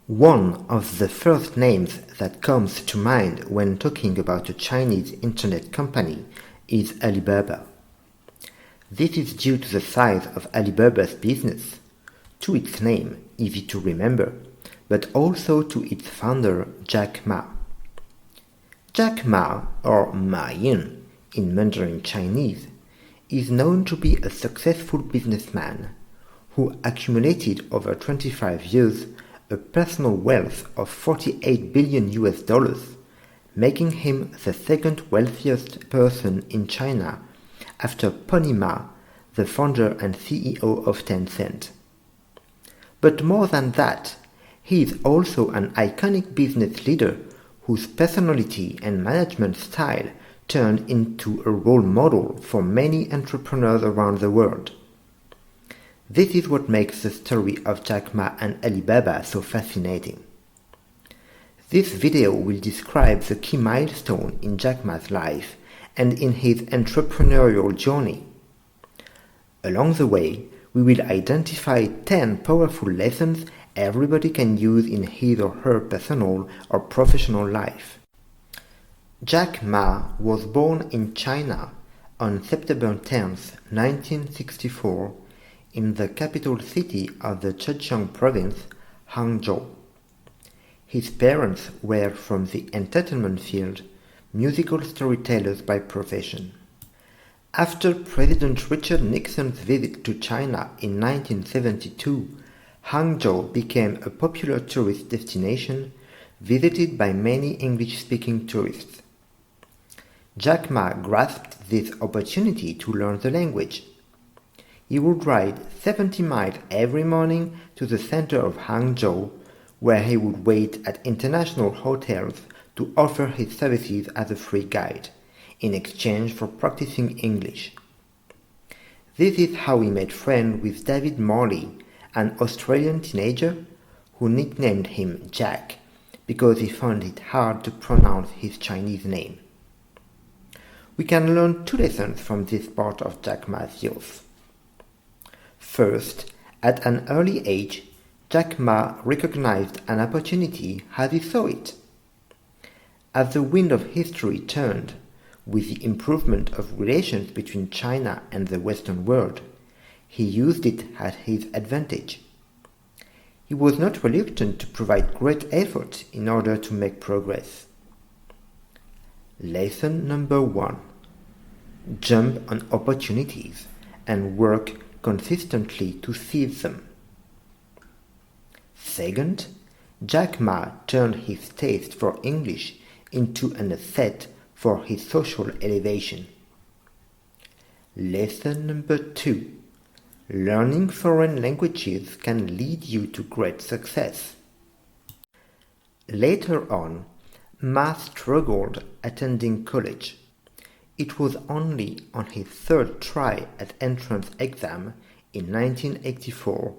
One of the first names that comes to mind when talking about a Chinese internet company is Alibaba. This is due to the size of Alibaba's business, to its name, easy to remember, but also to its founder, Jack Ma. Jack Ma, or Ma Yin in Mandarin Chinese, is known to be a successful businessman who accumulated over 25 years a personal wealth of $48 billion, making him the second wealthiest person in China after Pony Ma, the founder and CEO of Tencent. But more than that, he is also an iconic business leader whose personality and management style turned into a role model for many entrepreneurs around the world. This is what makes the story of Jack Ma and Alibaba so fascinating. This video will describe the key milestone in Jack Ma's life and in his entrepreneurial journey. Along the way, we will identify 10 powerful lessons everybody can use in his or her personal or professional life. Jack Ma was born in China on September 10, 1964, in the capital city of the Zhejiang province, Hangzhou. His parents were from the entertainment field, musical storytellers by profession. After President Richard Nixon's visit to China in 1972, Hangzhou became a popular tourist destination visited by many English-speaking tourists. Jack Ma grasped this opportunity to learn the language. He would ride 70 miles every morning to the center of Hangzhou, where he would wait at international hotels to offer his services as a free guide, in exchange for practicing English. This is how he made friends with David Morley, an Australian teenager who nicknamed him Jack because he found it hard to pronounce his Chinese name. We can learn 2 lessons from this part of Jack Ma's youth. First, at an early age, Jack Ma recognized an opportunity as he saw it. As the wind of history turned, with the improvement of relations between China and the Western world, he used it at his advantage. He was not reluctant to provide great effort in order to make progress. Lesson number 1. Jump on opportunities and work consistently to seize them. Second, Jack Ma turned his taste for English into an asset for his social elevation. Lesson number 2. Learning foreign languages can lead you to great success. Later on, Ma struggled attending college. It was only on his 3rd try at entrance exam in 1984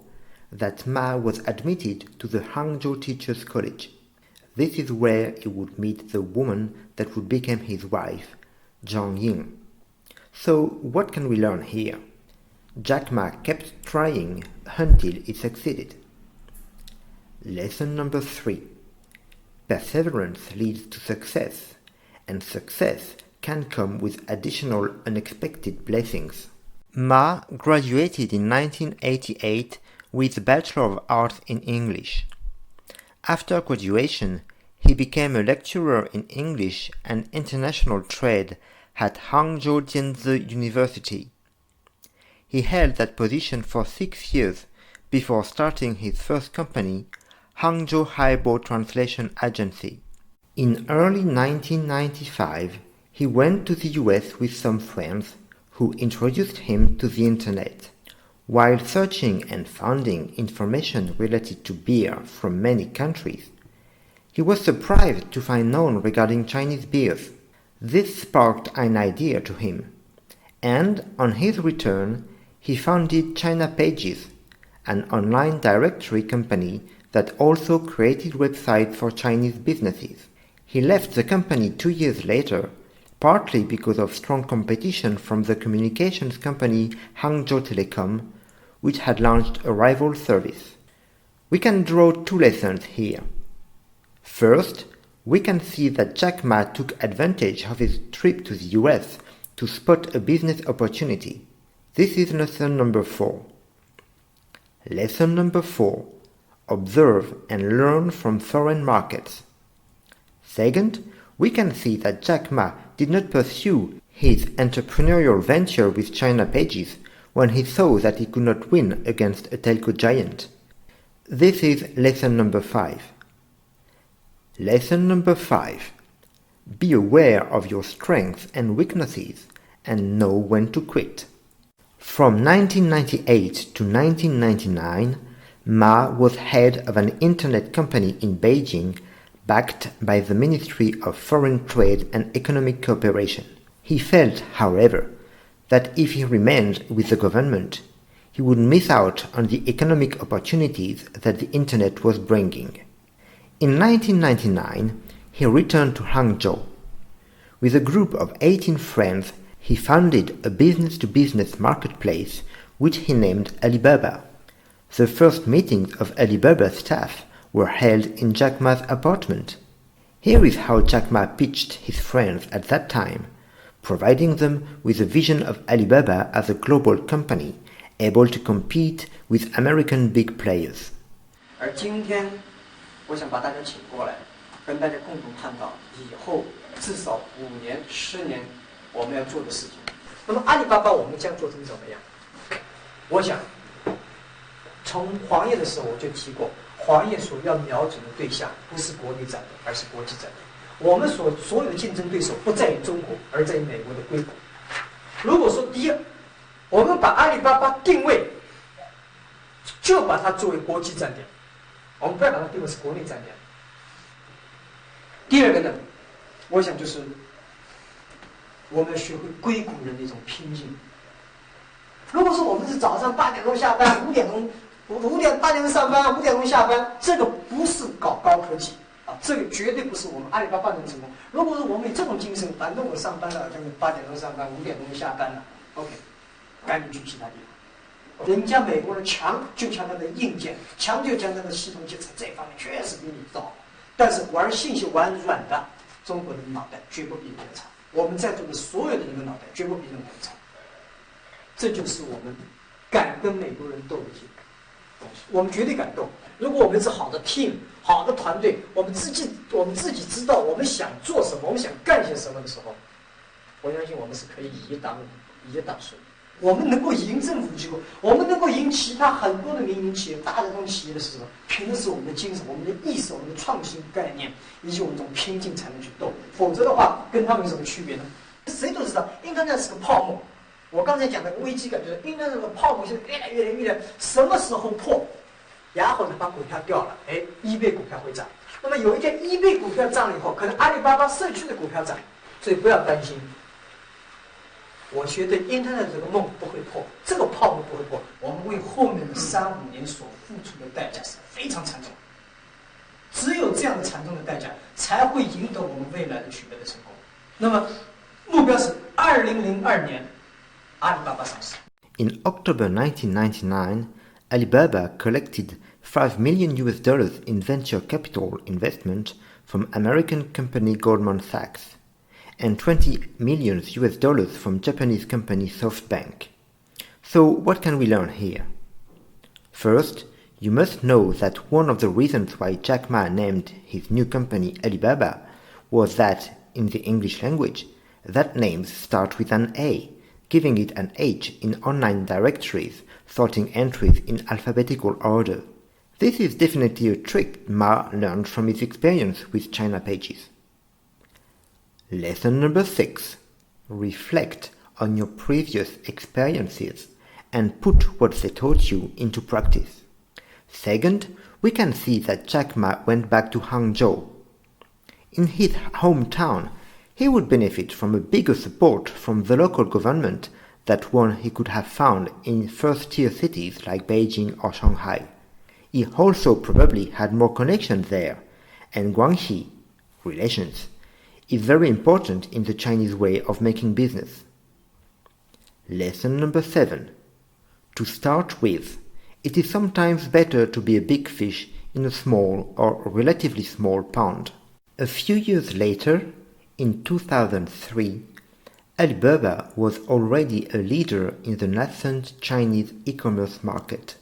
that Ma was admitted to the Hangzhou Teachers College. This is where he would meet the woman that would become his wife, Zhang Ying. So what can we learn here? Jack Ma kept trying until he succeeded. Lesson number 3. Perseverance leads to success, and success can come with additional unexpected blessings. Ma graduated in 1988 with a Bachelor of Arts in English. After graduation, he became a lecturer in English and international trade at Hangzhou Jianzi University. He held that position for 6 years before starting his first company, Hangzhou Haibo Translation Agency. In early 1995, he went to the US with some friends who introduced him to the internet. While searching and finding information related to beer from many countries, he was surprised to find none regarding Chinese beers. This sparked an idea to him, and on his return, he founded China Pages, an online directory company that also created websites for Chinese businesses. He left the company 2 years later, partly because of strong competition from the communications company Hangzhou Telecom, which had launched a rival service. We can draw two lessons here. First, we can see that Jack Ma took advantage of his trip to the US to spot a business opportunity. This is lesson number 4. Lesson number 4. Observe and learn from foreign markets. Second, we can see that Jack Ma did not pursue his entrepreneurial venture with China Pages when he saw that he could not win against a telco giant. This is lesson number 5. Lesson number 5. Be aware of your strengths and weaknesses and know when to quit. From 1998 to 1999, Ma was head of an internet company in Beijing backed by the Ministry of Foreign Trade and Economic Cooperation. He felt, however, that if he remained with the government, he would miss out on the economic opportunities that the internet was bringing. In 1999, he returned to Hangzhou. With a group of 18 friends, he founded a business-to-business marketplace which he named Alibaba. The first meetings of Alibaba's staff were held in Jack Ma's apartment. Here is how Jack Ma pitched his friends at that time, providing them with a vision of Alibaba as a global company able to compete with American big players. 而今天，我想把大家请过来，跟大家共同探讨以后至少5年、10年我们要做的事情。那么阿里巴巴我们将做成怎么样？我想，从黄页的时候我就提过，黄页所要瞄准的对象不是国内战略，而是国际战略。我们所有的竞争对手不在于中国，而在于美国的硅谷。如果说第一，我们把阿里巴巴定位，就把它作为国际战略，我们不要把它定位是国内战略。第二个呢，我想就是我们要学会硅谷人的一种拼劲。如果说我们是早上8点钟下班，8点钟上班，5点钟下班，这个不是搞高科技啊，这个绝对不是我们阿里巴巴能成功。如果是我们有这种精神，反正我上班了，就是8点钟上班，5点钟下班了 ，OK， 赶紧去其他地方。人家美国人强就强他的硬件，强就强他的系统建设，这方面确实比你糟。但是玩信息玩软的，中国人的脑袋绝不比人家差。我们在座的所有的人的脑袋绝不比任何人差。这就是我们敢跟美国人斗的一些东西，我们绝对敢斗。如果我们是好的 team、好的团队，我们自己知道我们想做什么，我们想干些什么的时候，我相信我们是可以以一当十。我们能够赢政府机构，我们能够赢其他很多的民营企业、大的这种企业的是什么？凭的是我们的精神、我们的意识、我们的创新概念，以及我们这种拼劲才能去斗。否则的话，跟他们有什么区别呢？谁都知道，Internet是个泡沫。我刚才讲的危机感就是Internet这个泡沫现在越来，什么时候破？然后呢，把股票掉了，eBay股票会涨。那么有一天eBay股票涨了以后，可能阿里巴巴社区的股票涨，所以不要担心。我觉得 Internet 这个梦不会破，这个泡沫不会破。我们为后面的3-5年所付出的代价是非常惨重，只有这样的惨重的代价，才会赢得我们未来的取得的成功。那么目标是2002年，阿里巴巴上市。In October 1999, Alibaba collected $5 million in venture capital investment from American company Goldman Sachs and $20 million from Japanese company SoftBank. So what can we learn here? First, you must know that one of the reasons why Jack Ma named his new company Alibaba was that, in the English language, that names start with an A, giving it an H in online directories, sorting entries in alphabetical order. This is definitely a trick Ma learned from his experience with China Pages. Lesson number 6. Reflect on your previous experiences and put what they taught you into practice. Second, we can see that Jack Ma went back to Hangzhou. In his hometown, he would benefit from a bigger support from the local government than one he could have found in first-tier cities like Beijing or Shanghai. He also probably had more connections there, and Guangxi, relations, is very important in the Chinese way of making business. Lesson number 7. To start with, it is sometimes better to be a big fish in a small or relatively small pond. A few years later, in 2003, Alibaba was already a leader in the nascent Chinese e-commerce market.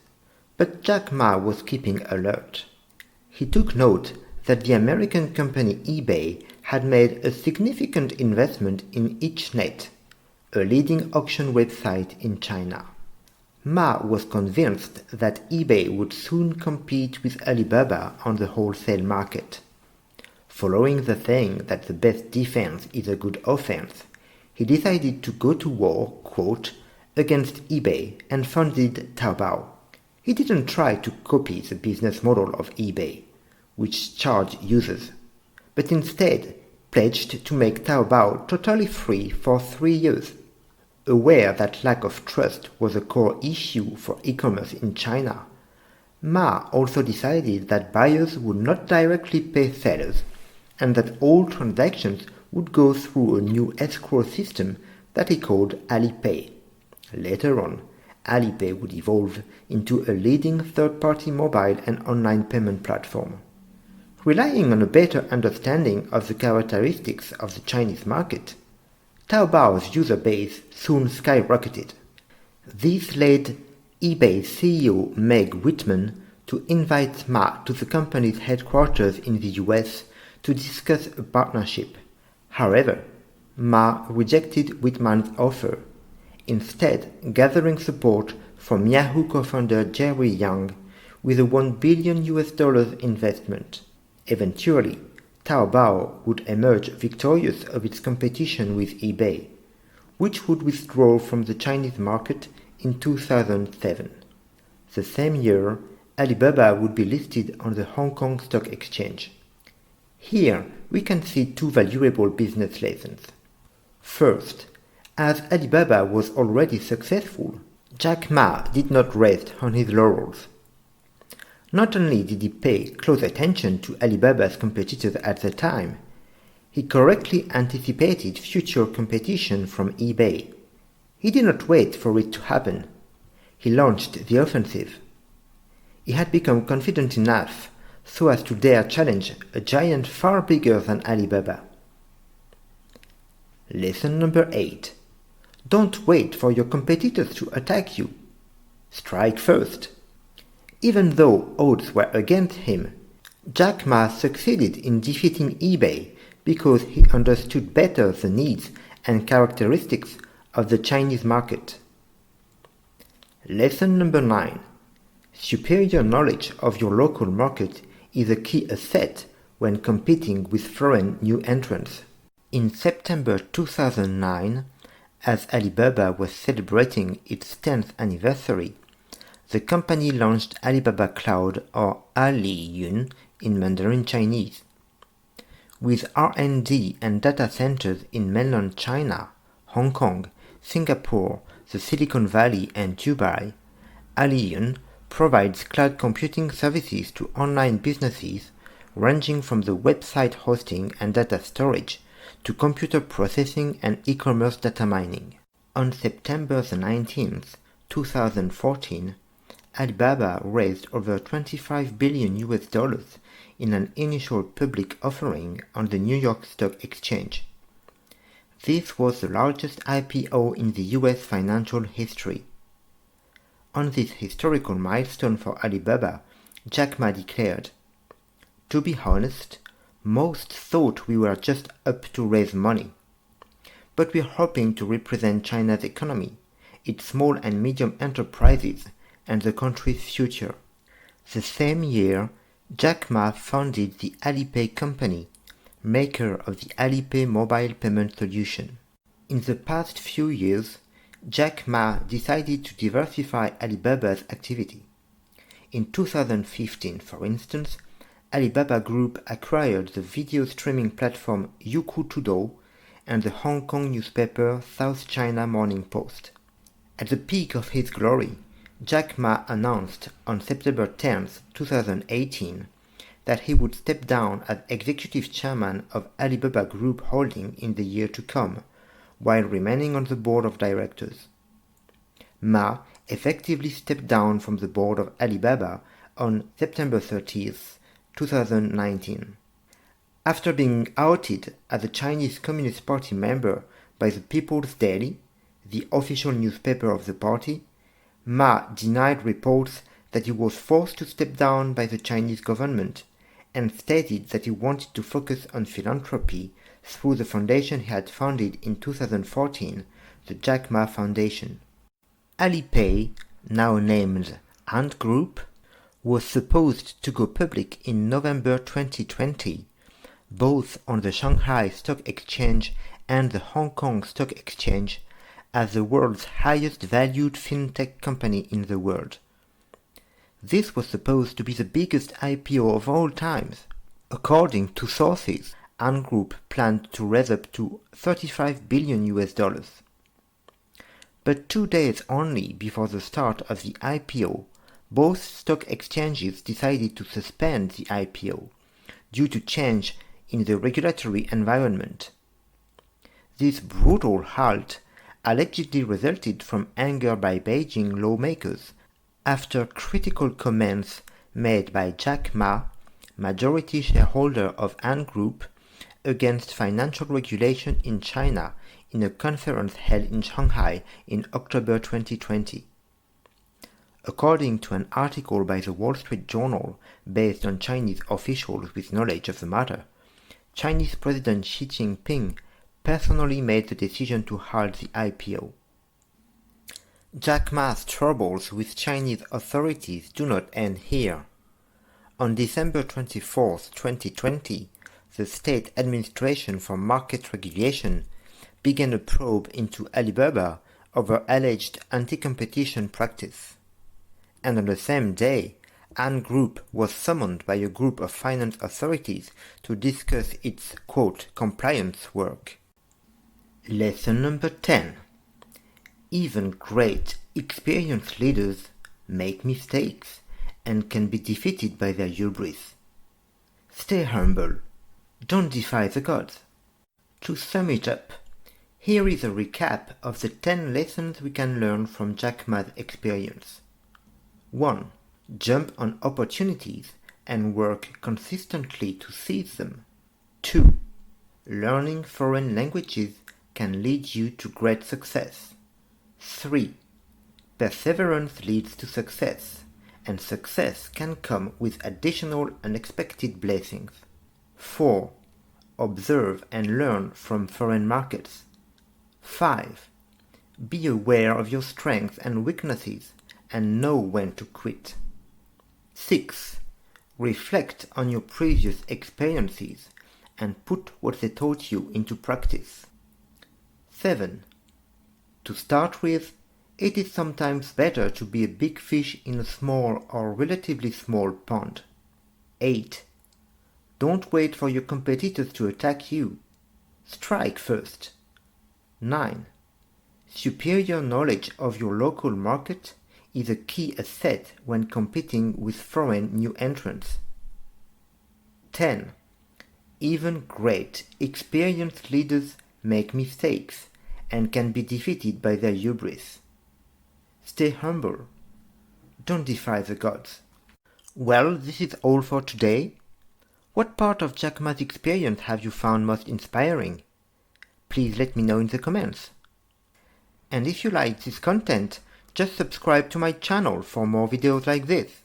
But Jack Ma was keeping alert. He took note that the American company eBay had made a significant investment in EachNet, a leading auction website in China. Ma was convinced that eBay would soon compete with Alibaba on the wholesale market. Following the saying that the best defense is a good offense, he decided to go to war, quote, against eBay and founded Taobao. He didn't try to copy the business model of eBay, which charged users, but instead pledged to make Taobao totally free for 3 years. Aware that lack of trust was a core issue for e-commerce in China, Ma also decided that buyers would not directly pay sellers and that all transactions would go through a new escrow system that he called Alipay. Later on, Alipay would evolve into a leading third-party mobile and online payment platform. Relying on a better understanding of the characteristics of the Chinese market, Taobao's user base soon skyrocketed. This led eBay CEO Meg Whitman to invite Ma to the company's headquarters in the US to discuss a partnership. However, Ma rejected Whitman's offer, instead gathering support from Yahoo co-founder Jerry Yang with a $1 billion investment. Eventually, Taobao would emerge victorious of its competition with eBay, which would withdraw from the Chinese market in 2007. The same year, Alibaba would be listed on the Hong Kong Stock Exchange. Here, we can see 2 valuable business lessons. First, as Alibaba was already successful, Jack Ma did not rest on his laurels. Not only did he pay close attention to Alibaba's competitors at the time, he correctly anticipated future competition from eBay. He did not wait for it to happen. He launched the offensive. He had become confident enough so as to dare challenge a giant far bigger than Alibaba. Lesson number 8. Don't wait for your competitors to attack you. Strike first. Even though odds were against him, Jack Ma succeeded in defeating eBay because he understood better the needs and characteristics of the Chinese market. Lesson number 9. Superior knowledge of your local market is a key asset when competing with foreign new entrants. In September 2009, as Alibaba was celebrating its 10th anniversary, the company launched Alibaba Cloud, or Aliyun in Mandarin Chinese. With R&D and data centers in mainland China, Hong Kong, Singapore, the Silicon Valley and Dubai, Aliyun provides cloud computing services to online businesses ranging from the website hosting and data storage to computer processing and e-commerce data mining. On September 19th, 2014, Alibaba raised over $25 billion in an initial public offering on the New York Stock Exchange. This was the largest IPO in the US financial history. On this historical milestone for Alibaba, Jack Ma declared, "To be honest, most thought we were just up to raise money. But we're hoping to represent China's economy, its small and medium enterprises, and the country's future." The same year, Jack Ma founded the Alipay company, maker of the Alipay mobile payment solution. In the past few years, Jack Ma decided to diversify Alibaba's activity. In 2015, for instance, Alibaba Group acquired the video streaming platform Youku Tudou and the Hong Kong newspaper South China Morning Post. At the peak of his glory, Jack Ma announced on September 10, 2018, that he would step down as executive chairman of Alibaba Group Holding in the year to come, while remaining on the board of directors. Ma effectively stepped down from the board of Alibaba on September 30th, 2019. After being outed as a Chinese Communist Party member by the People's Daily, the official newspaper of the party, Ma denied reports that he was forced to step down by the Chinese government and stated that he wanted to focus on philanthropy through the foundation he had founded in 2014, the Jack Ma Foundation. Alipay, now named Ant Group, was supposed to go public in November 2020, both on the Shanghai Stock Exchange and the Hong Kong Stock Exchange, as the world's highest valued fintech company in the world. This was supposed to be the biggest IPO of all times. According to sources, Ant Group planned to raise up to $35 billion. But 2 days only before the start of the IPO, both stock exchanges decided to suspend the IPO due to change in the regulatory environment. This brutal halt allegedly resulted from anger by Beijing lawmakers after critical comments made by Jack Ma, majority shareholder of Ant Group, against financial regulation in China in a conference held in Shanghai in October 2020. According to an article by the Wall Street Journal based on Chinese officials with knowledge of the matter, Chinese President Xi Jinping personally made the decision to halt the IPO. Jack Ma's troubles with Chinese authorities do not end here. On December 24, 2020, the State Administration for Market Regulation began a probe into Alibaba over alleged anti-competition practice. And on the same day, Ant Group was summoned by a group of finance authorities to discuss its, quote, compliance work. Lesson number 10. Even great, experienced leaders make mistakes and can be defeated by their hubris. Stay humble. Don't defy the gods. To sum it up, here is a recap of the 10 lessons we can learn from Jack Ma's experience. 1. Jump on opportunities and work consistently to seize them. 2. Learning foreign languages can lead you to great success. 3. Perseverance leads to success, and success can come with additional unexpected blessings. 4. Observe and learn from foreign markets. 5. Be aware of your strengths and weaknesses and know when to quit. 6. Reflect on your previous experiences and put what they taught you into practice. 7. To start with, it is sometimes better to be a big fish in a small or relatively small pond. 8. Don't wait for your competitors to attack you. Strike first. 9. Superior knowledge of your local market is a key asset when competing with foreign new entrants. 10. Even great, experienced leaders make mistakes and can be defeated by their hubris. Stay humble. Don't defy the gods. Well, this is all for today. What part of Jack Ma's experience have you found most inspiring? Please let me know in the comments. And if you like this content, just subscribe to my channel for more videos like this.